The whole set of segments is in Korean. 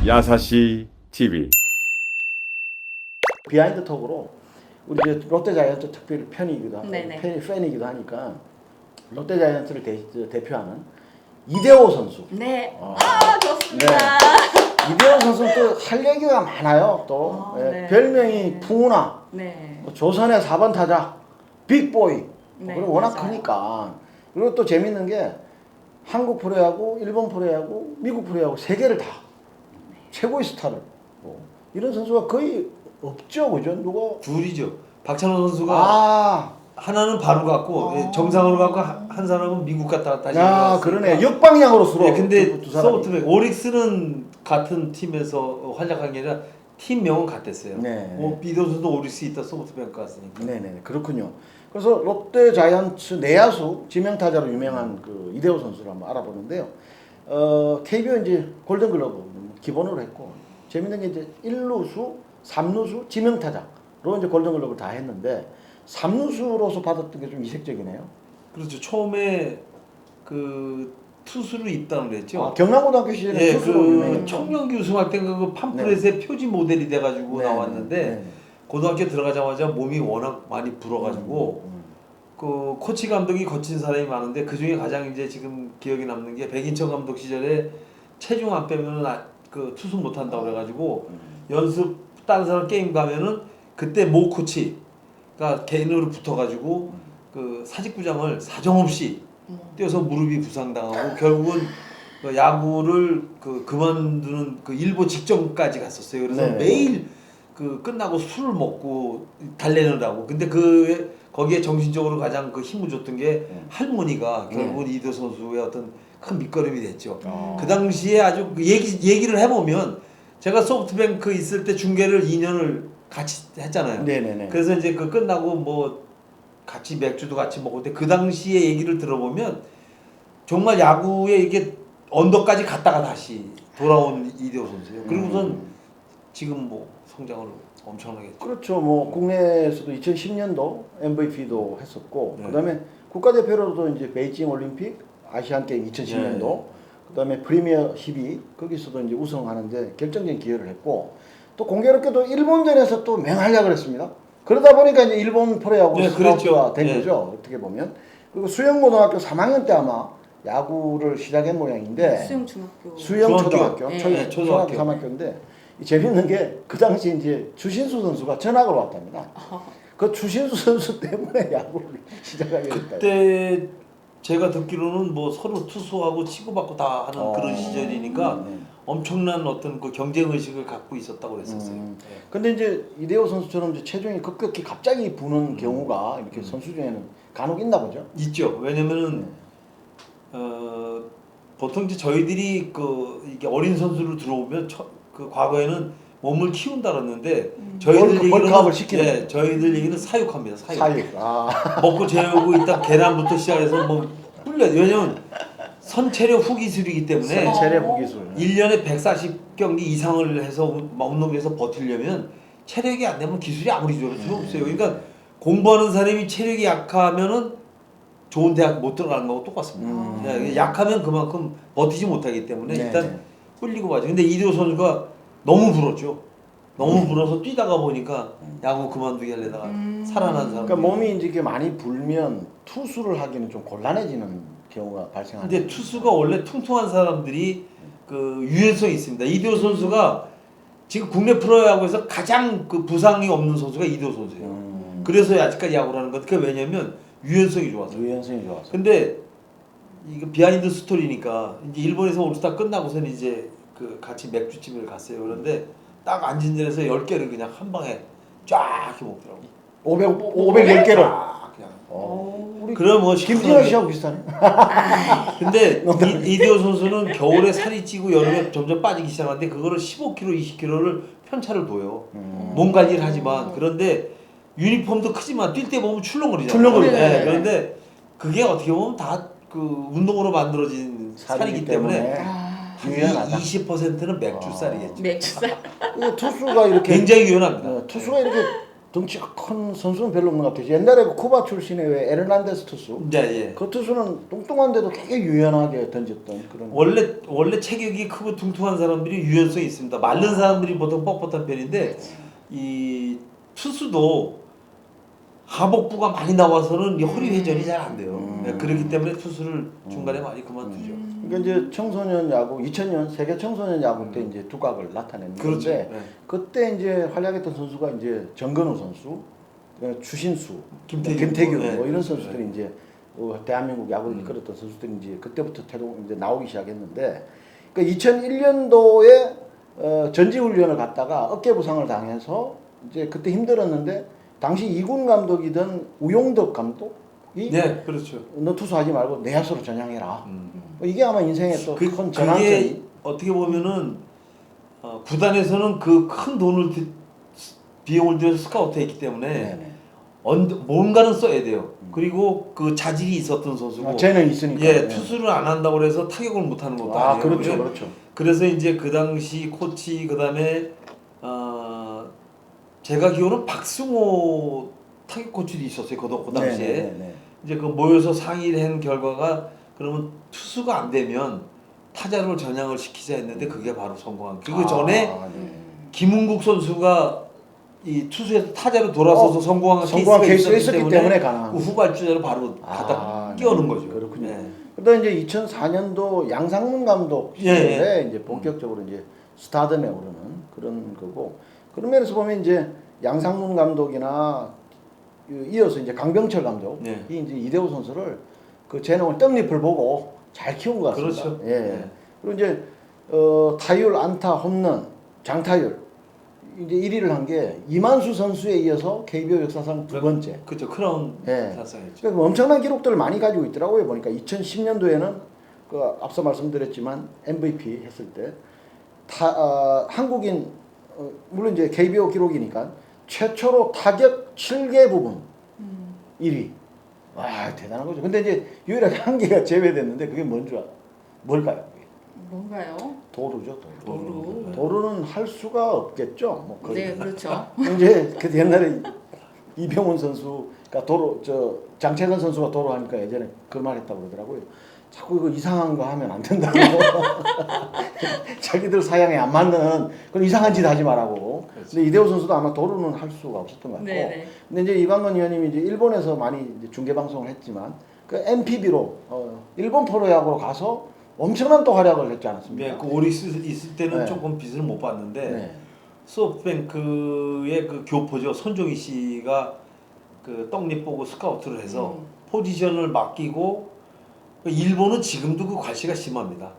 야사시 TV. 비하인드 톡으로 우리 이제 롯데자이언츠 특별히 네네. 팬이기도 하니까 롯데자이언츠를 대표하는 이대호 선수. 네. 어. 좋습니다. 이대호 선수는 또 할 얘기가 많아요. 또 네. 별명이 풍우나, 네. 조선의 4번 타자 빅보이. 네, 그리고 워낙 맞아요. 크니까. 그리고 또 재밌는 게 한국 프로야구, 일본 프로야구, 미국 프로야구 세 개를 다 최고의 스타를. 이런 선수가 거의 없죠, 그죠? 누가? 둘이죠. 박찬호 선수가 아, 하나는 바로 갔고 정상으로 갔고 한 사람은 미국 갔다가 다시 야, 올라왔으니까. 그러네. 역방향으로 서로. 네, 근데 두 사람이. 소프트뱅크 오릭스는 같은 팀에서 활약한 게 아니라 팀명은 같았어요. 네. 이도 선수도 오릭스 있다 소프트뱅크 갔으니까. 네네, 그렇군요. 그래서 롯데 자이언츠 내야수 지명타자로 유명한 그 이대호 선수를 한번 알아보는데요. KBO 이제 골든글러브 기본으로 했고, 재밌는 게 이제 1루수, 3루수 지명타자로 이제 골든글러브를 다 했는데 3루수로서 받았던 게 좀 이색적이네요. 그렇죠. 처음에 그 투수로 입단을 했죠. 경남고등학교 시절에 예, 투수로 그 유명했죠. 청년기 우승할 때 그 팜프렛의 표지 모델이 돼가지고 네, 나왔는데 네. 고등학교 들어가자마자 몸이 워낙 많이 불어가지고 그 코치 감독이 거친 사람이 많은데 그 중에 가장 이제 지금 기억에 남는 게 백인천 감독 시절에 체중 안 빼면은 그 투수 못 한다고 그래가지고 연습 다른 사람 게임 가면은 그때 모 코치가 개인으로 붙어가지고 그 사직구장을 사정없이 뛰어서 무릎이 부상당하고 결국은 그 야구를 그만두는 그 일보 직전까지 갔었어요. 그래서 네. 매일 그 끝나고 술을 먹고 달래느라고. 근데 거기에 정신적으로 가장 그 힘을 줬던 게 할머니가 결국은 이도 선수의 어떤 큰 밑거름이 됐죠. 그 당시에 아주 그 얘기를 해보면 제가 소프트뱅크 있을 때 중계를 2년을 같이 했잖아요. 네네네. 그래서 이제 그 끝나고 뭐 같이 맥주도 같이 먹고 근데 그 당시에 얘기를 들어보면 정말 야구에 이게 언덕까지 갔다가 다시 돌아온 이대호 선수예요. 그리고선 지금 뭐 성장을 엄청나게 했죠. 그렇죠. 뭐 국내에서도 2010년도 MVP도 했었고, 네. 그다음에 국가대표로도 이제 베이징 올림픽, 아시안 게임 2010년도, 네. 그다음에 프리미어 12 거기서도 이제 우승하는데 결정적인 기여를 했고, 또 공교롭게도 일본전에서 또 맹활약을 했습니다. 그러다 보니까 이제 일본 프로야구 네, 스카우트가 그렇죠. 된 네. 거죠. 어떻게 보면. 그리고 수영고등학교 3학년 때 아마 야구를 시작한 모양인데, 수영중학교. 수영초등학교, 네. 네, 초등학교 초등학교. 3학교인데 재밌는 게 그 당시 이제 추신수 선수가 전학을 왔답니다. 그 추신수 선수 때문에 야구를 시작하게 됐다. 그때 제가 듣기로는 뭐 서로 투수하고 치고받고 다 하는 그런 시절이니까 네. 엄청난 어떤 그 경쟁 의식을 갖고 있었다고 그랬었어요. 네. 근데 이제 이대호 선수처럼 이제 체중이 급격히 갑자기 부는 경우가 이렇게 선수 중에는 간혹 있나 보죠. 있죠. 왜냐면은 보통 이제 저희들이 이게 어린 선수로 들어오면 그 과거에는 몸을 키운다 그랬는데 저희들 벌크업을 시키는 예, 저희들 얘기는 사육합니다. 사육. 아. 먹고 재우고 일단 계란부터 시작해서 뭐 훈련. 왜냐면 선체력 후기술이기 때문에 체력 후기술. 1년에 140경기 이상을 해서 운동에서 버티려면 체력이 안 되면 기술이 아무리 좋아도 소용없어요. 그러니까 공부하는 사람이 체력이 약하면은 좋은 대학 못 들어가는 거하고 똑같습니다. 야, 약하면 그만큼 버티지 못하기 때문에 네, 일단 네. 뿔리고 가죠. 근데 이대호 선수가 너무 불었죠. 너무 불어서 뛰다가 보니까 야구 그만두게 하려다가 살아난 사람. 그러니까 몸이 이제 이렇게 많이 불면 투수를 하기는 좀 곤란해지는 경우가 발생하는. 근데 투수가 원래 퉁퉁한 사람들이 그 유연성이 있습니다. 이대호 선수가 지금 국내 프로야구에서 가장 그 부상이 없는 선수가 이대호 선수예요. 그래서 아직까지 야구를 하는 건 그게 왜냐면 유연성이 좋아서. 유연성이 좋아서. 근데 이거 비하인드 스토리니까 이제 일본에서 올스타 끝나고서는 이제 그 같이 맥주집을 갔어요. 그런데 딱 앉은 자리에서 10개를 그냥 한 방에 쫙 이렇게 먹더라고. 510개를. 그냥. 우리 그럼 뭐 김진영 씨하고 비슷하네. 근데 이대호 선수는 겨울에 살이 찌고 여름에 점점 빠지기 시작하는데 그거를 15kg, 20kg를 편차를 둬요. 몸 관리를 하지만 그런데 유니폼도 크지만 뛸 때 보면 출렁거리잖아요. 출렁거리죠. 네, 그런데 그게 어떻게 보면 다 그 운동으로 만들어진 살이기 때문에 유연하다. 20%는 맥주살이겠죠. 맥주살. 투수가 이렇게 굉장히 유연합니다. 투수가 이렇게 덩치가 큰 선수는 별로 없는 것 같아요. 옛날에 그 쿠바 출신의 왜 에르난데스 투수 예. 그 투수는 뚱뚱한데도 되게 유연하게 던졌던 그런. 원래 체격이 크고 뚱뚱한 사람들이 유연성이 있습니다. 마른 사람들이 보통 뻣뻣한 편인데 이 투수도 하복부가 많이 나와서는 이 허리 회전이 잘 안 돼요. 네, 그렇기 때문에 투수를 중간에 많이 그만두죠. 그러니까 이제 청소년 야구 2000년 세계 청소년 야구 때 이제 두각을 나타냈는데 그렇죠. 네. 그때 이제 활약했던 선수가 이제 정근우 선수, 추신수, 김태균, 김태균 네. 뭐 이런 선수들이 이제 대한민국 야구를 이끌었던 선수들이 이제 그때부터 태동 이제 나오기 시작했는데 그러니까 2001년도에 전지훈련을 갔다가 어깨 부상을 당해서 이제 그때 힘들었는데 당시 2군 감독이던 우용덕 감독이 네, 그렇죠. 너 투수하지 말고 내야수로 전향해라. 이게 아마 인생의 또 큰 그게 전환점이. 어떻게 보면은 구단에서는 그 큰 돈을 비용을 들여서 스카우트했기 때문에 네네. 뭔가는 써야 돼요. 그리고 그 자질이 있었던 선수고. 쟤는 있으니까. 예, 네. 투수를 안 한다고 해서 타격을 못 하는 것도 아, 아니에요. 그렇죠, 예. 그렇죠. 그래서 이제 그 당시 코치 그다음에 제가 기억으로는 박승호 타격 코치도 있었어요. 그 당시에. 네네네. 이제 그 모여서 상의를 한 결과가 그러면 투수가 안 되면 타자로 전향을 시키자 했는데 그게 바로 성공한. 그 전에 네. 김은국 선수가 이 투수에서 타자로 돌아서서 성공한 케이스가 있었기 때문에 가능한 그 후발주자로 바로 갖다 끼워는 거죠. 그렇군요. 네. 그다음 이제 2004년도 양상문 감독 시절에 이제 본격적으로 이제 스타덤에 오르는 그런 거고 그런 면에서 보면 이제 양상문 감독이나 이어서 이제 강병철 감독이 네. 이제 이대호 선수를 그 재능을 떡잎을 보고 잘 키운 것 같습니다. 그렇죠. 예. 네. 그리고 이제 타율, 안타, 홈런, 장타율 이제 1위를 한 게 이만수 선수에 이어서 KBO 역사상 두 번째. 그렇죠. 크라운 예. 달성했죠. 그러니까 엄청난 기록들을 많이 가지고 있더라고요. 보니까 2010년도에는 그 앞서 말씀드렸지만 MVP 했을 때 한국인 물론 이제 KBO 기록이니까 최초로 타격 7개 부분 1위. 와 대단한 거죠. 근데 이제 유일하게 한 개가 제외됐는데 그게 뭘까요? 뭔가요? 도루죠. 도루. 도루는 할 수가 없겠죠. 뭐 거의. 네, 그렇죠. 이제 그 옛날에 이병헌 선수가 장채근 선수가 도루 하니까 예전에 그 말했다고 그러더라고요. 자꾸 이거 이상한 거 하면 안 된다고. 자기들 사양에 안 맞는 그런 이상한 짓 하지 말라고. 근데 이대호 선수도 아마 도루는 할 수가 없었던 것 같고. 네네. 근데 이제 이광건 의원님이 이제 일본에서 많이 이제 중계 방송을 했지만 그 MPB로 일본 프로야구로 가서 엄청난 또 활약을 했지 않았습니까? 네, 그 오리스 있을 때는 네. 조금 빚을 못 봤는데 네. 소프트뱅크의 그 교포죠 손종희 씨가 그 떡잎 보고 스카우트를 해서 포지션을 맡기고 일본은 지금도 그 과시가 심합니다.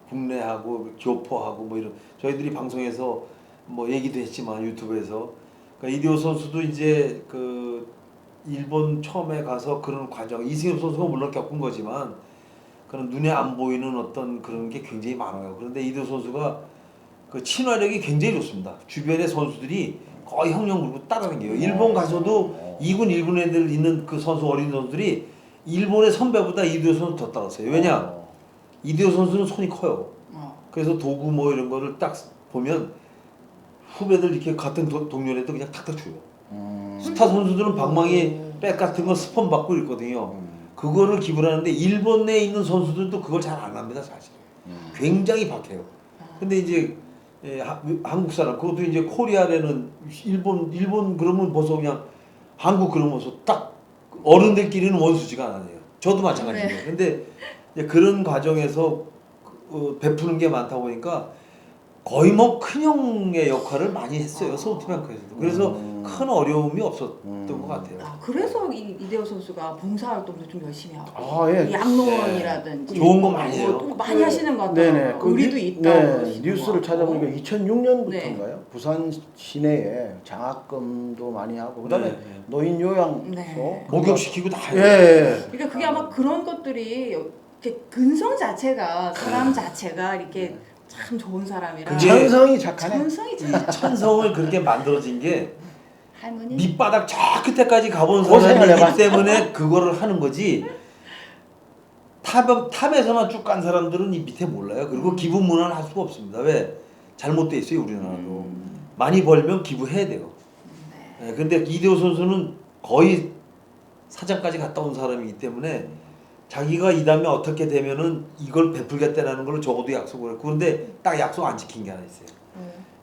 국내하고 교포하고 뭐 이런 저희들이 방송에서 뭐 얘기도 했지만 유튜브에서 그러니까 이대호 선수도 이제 그 일본 처음에 가서 그런 과정 이승엽 선수가 물론 겪은 거지만 그런 눈에 안 보이는 어떤 그런 게 굉장히 많아요. 그런데 이대호 선수가 그 친화력이 굉장히 좋습니다. 주변의 선수들이 거의 형령 물고 따라다녀요. 일본 가서도 2군 1군 애들 있는 그 선수 어린 선수들이 일본의 선배보다 이대호 선수 더 따랐어요. 왜냐? 이대호 선수는 손이 커요. 그래서 도구 뭐 이런 거를 딱 보면 후배들 이렇게 같은 동료애도 그냥 탁탁 줘요. 스타 선수들은 방망이 백 같은 거 스폰 받고 있거든요. 그거를 기부하는데 일본 내에 있는 선수들도 그걸 잘 안 합니다 사실. 굉장히 박해요. 근데 이제 한국 사람 그것도 이제 코리아에는 일본 그러면 벌써 그냥 한국 그러면서 딱 어른들끼리는 원수지가 않아요. 저도 마찬가지예요. 네. 근데 이제 그런 과정에서 베푸는 게 많다 보니까 거의 뭐 큰형의 역할을 많이 했어요. 소프트뱅크에서도. 그래서 큰 어려움이 없었던 것 같아요. 그래서 이대호 선수가 봉사활동도 좀 열심히 하고 아, 예. 양로원이라든지 좋은 거 많이 해요. 또 많이 하시는 것 같아요. 네네. 의리도 있다고 네, 그러시는 뉴스를 것 같고. 찾아보니까 2006년부터인가요? 네. 부산 시내에 장학금도 많이 하고 그다음에 네. 노인 요양소 네. 목욕시키고 다 해요. 예. 그러니까 그게 아마 그런 것들이 이렇게 근성 자체가 사람 자체가 이렇게 참 좋은 사람이라 그게 천성이 착하네. 천성이 이 참 천성을 그렇게 만들어진 게 할머니 밑바닥 저 끝에까지 가본 고생을 사람이기 해봤- 때문에 그거를 하는 거지. 탑에서만 쭉 간 사람들은 이 밑에 몰라요. 그리고 기부 문화를 할 수가 없습니다. 왜? 잘못돼 있어요 우리나라도. 많이 벌면 기부해야 돼요. 네, 근데 이대호 선수는 거의 사장까지 갔다 온 사람이기 때문에 자기가 이 다음에 어떻게 되면은 이걸 베풀겠다라는 걸 적어도 약속을 했고 근데 딱 약속 안 지킨 게 하나 있어요.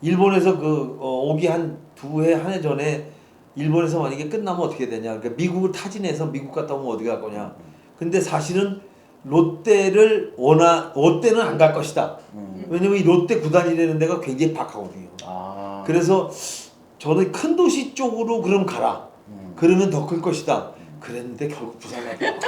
일본에서 오기 한 2해 전에 일본에서 만약에 끝나면 어떻게 되냐. 그러니까 미국을 타진해서 미국 갔다 오면 어디 갈 거냐. 근데 사실은 롯데는 안 갈 것이다. 왜냐면 이 롯데 구단이라는 데가 굉장히 박하거든요. 아. 그래서 저는 큰 도시 쪽으로 그럼 가라. 그러면 더 클 것이다. 그랬는데 결국 부산 가더라고요.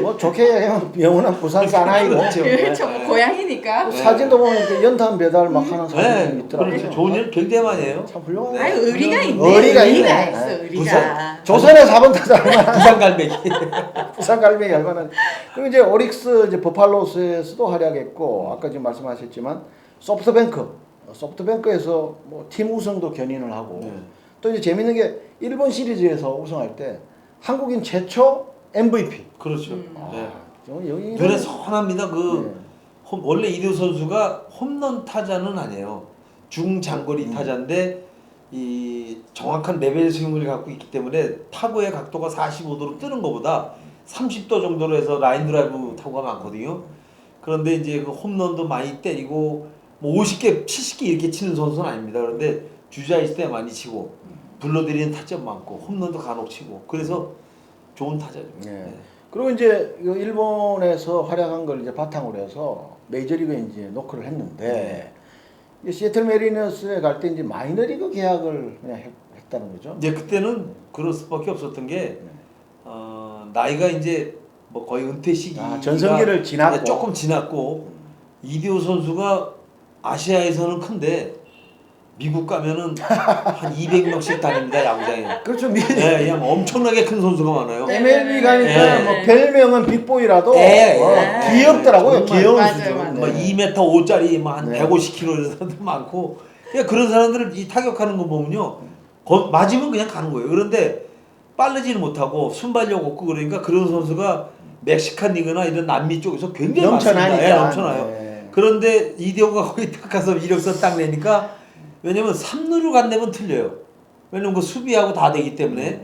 뭐 좋게 얘기하면 영원한 부산 사나이고. 그렇죠. 그렇죠. 뭐 고향이니까. 사진도 보면 이렇게 연탄 배달 막 하는 사람이 네, 있더라고요. 그렇죠. 좋은 일 굉장히 많이 해요. 참 훌륭하네. 아니 의리가 있네. 의리가 있네. 있어. 네. 의리가. 부산. 조선의 4번 타자 부산 갈매기. 부산 갈매기 얼마나. 그리고 이제 오릭스 이제 버팔로스에서도 활약했고 아까 지금 말씀하셨지만 소프트뱅크에서 뭐 팀 우승도 견인을 하고 네. 또 이제 재밌는 게 일본 시리즈에서 우승할 때 한국인 최초 MVP. 그렇죠. 네. 여기 눈에 선합니다. 네. 원래 이대호 선수가 홈런 타자는 아니에요. 중장거리 타자인데 이 정확한 레벨 스윙을 갖고 있기 때문에 타구의 각도가 45도로 뜨는 것보다 30도 정도로 해서 라인 드라이브 타구가 많거든요. 그런데 이제 그 홈런도 많이 때리고 뭐 50개, 70개 이렇게 치는 선수는 아닙니다. 그런데 주자 있을 때 많이 치고 불러들이는 타점 많고 홈런도 간혹 치고 그래서 좋은 타자죠. 네. 네. 그리고 이제 이 일본에서 활약한 걸 이제 바탕으로 해서 메이저리그에 이제 노크를 했는데 이 시애틀 메리너스에 갈 때 이제 마이너리그 계약을 그냥 했다는 거죠. 이제 그때는 그럴 수밖에 없었던 게 나이가 이제 뭐 거의 은퇴 시기가 전성기를 지났고 조금 지났고 이대호 선수가 아시아에서는 큰데 미국 가면은 한 200명씩 다닙니다 야구장에. 그렇죠. 네, 그냥 엄청나게 큰 선수가 많아요. MLB 가니까 네. 뭐 별명은 빅보이라도 네. 귀엽더라고요. 정말. 귀여운 맞아요, 수준. 맞아요. 뭐 2m 5짜리 뭐한 네. 150kg 이런 사람들 많고 그러니까 그런 사람들을 이 타격하는 거 보면요 맞으면 그냥 가는 거예요. 그런데 빠르지는 못하고 순발력 없고 그러니까 그런 선수가 멕시칸 리그나 이런 남미 쪽에서 굉장히 많습니다. 넘쳐나니까. 예, 넘쳐나요. 네. 그런데 이대호가 거기 딱 가서 이력서 딱 내니까 왜냐면 3루를 간다면 틀려요. 왜냐면 그 수비하고 다 되기 때문에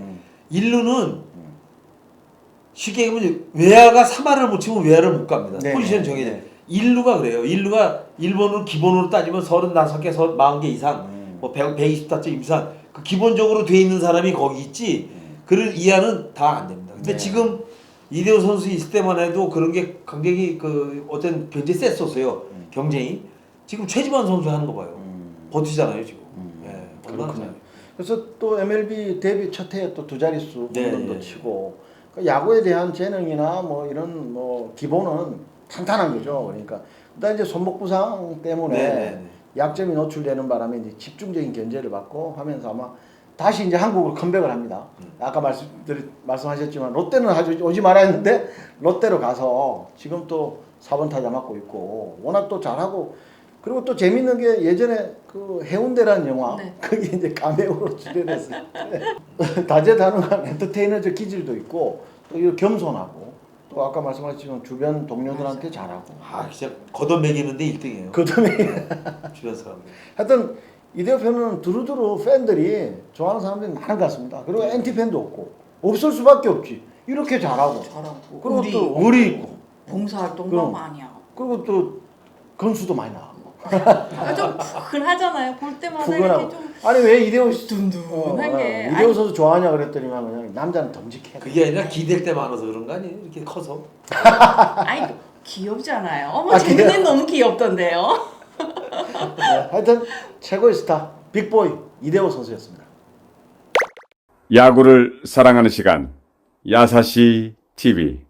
1루는 쉽게 얘기하면 외야가 3할을 못 치면 외야를 못 갑니다. 네. 포지션 정해져. 네. 1루가 그래요. 1루가 일본으로 기본으로 따지면 35개, 40개 이상, 뭐 120타점 이상 그 기본적으로 돼 있는 사람이 거기 있지. 그 이하는 다 안 됩니다. 근데 네. 지금 이대호 선수 있을 때만 해도 그런 게 굉장히 어떤 굉장히 셌었어요. 경쟁이. 지금 최지만 선수 하는 거 봐요. 버티잖아요 지금. 네, 그렇군요. 그래서 또 MLB 데뷔 첫 해에 또 두 자릿수 네, 홈런도 네. 치고 그 야구에 대한 재능이나 뭐 이런 뭐 기본은 탄탄한 거죠. 그러니까 일단 이제 손목 부상 때문에 네, 네, 네. 약점이 노출되는 바람에 이제 집중적인 견제를 받고 하면서 아마 다시 이제 한국으로 컴백을 합니다. 아까 말씀하셨지만 롯데는 아주 오지 말아 했는데 롯데로 가서 지금 또 4번 타자 맡고 있고 워낙 또 잘하고 그리고 또 재밌는 게 예전에 그 해운대라는 영화 네. 거기 이제 카메오로 출연했어요. 다재다능한 엔터테이너적 기질도 있고 또 이거 겸손하고 또 아까 말씀하셨지만 주변 동료들한테 잘하고 아 진짜 걷어먹이는데 1등이에요. 그다음에 주변 사람들. 하여튼 이대호 팬은 두루두루 팬들이 좋아하는 사람들이 많은 것 같습니다. 그리고 엔티 팬도 없고 없을 수밖에 없지. 이렇게 잘하고 잘하고 그리고 의리 또 의리 있고 봉사활동도 그럼. 많이 하고. 그리고 또 건수도 많이 나가고 좀 푸근하잖아요. 볼 때마다 푸근하고 이렇게 좀 아니 왜 이대호 씨 둔둔한 게. 이대호 선수 좋아하냐 그랬더니만 그냥 남자는 dom직해. 그게 아니라 기댈 때 많아서 그런 거 아니에요? 이렇게 커서. 아니 귀엽잖아요. 어머 재밌는 너무 귀엽던데요. 네, 하여튼 최고의 스타 빅보이 이대호 선수였습니다. 야구를 사랑하는 시간 야사시 TV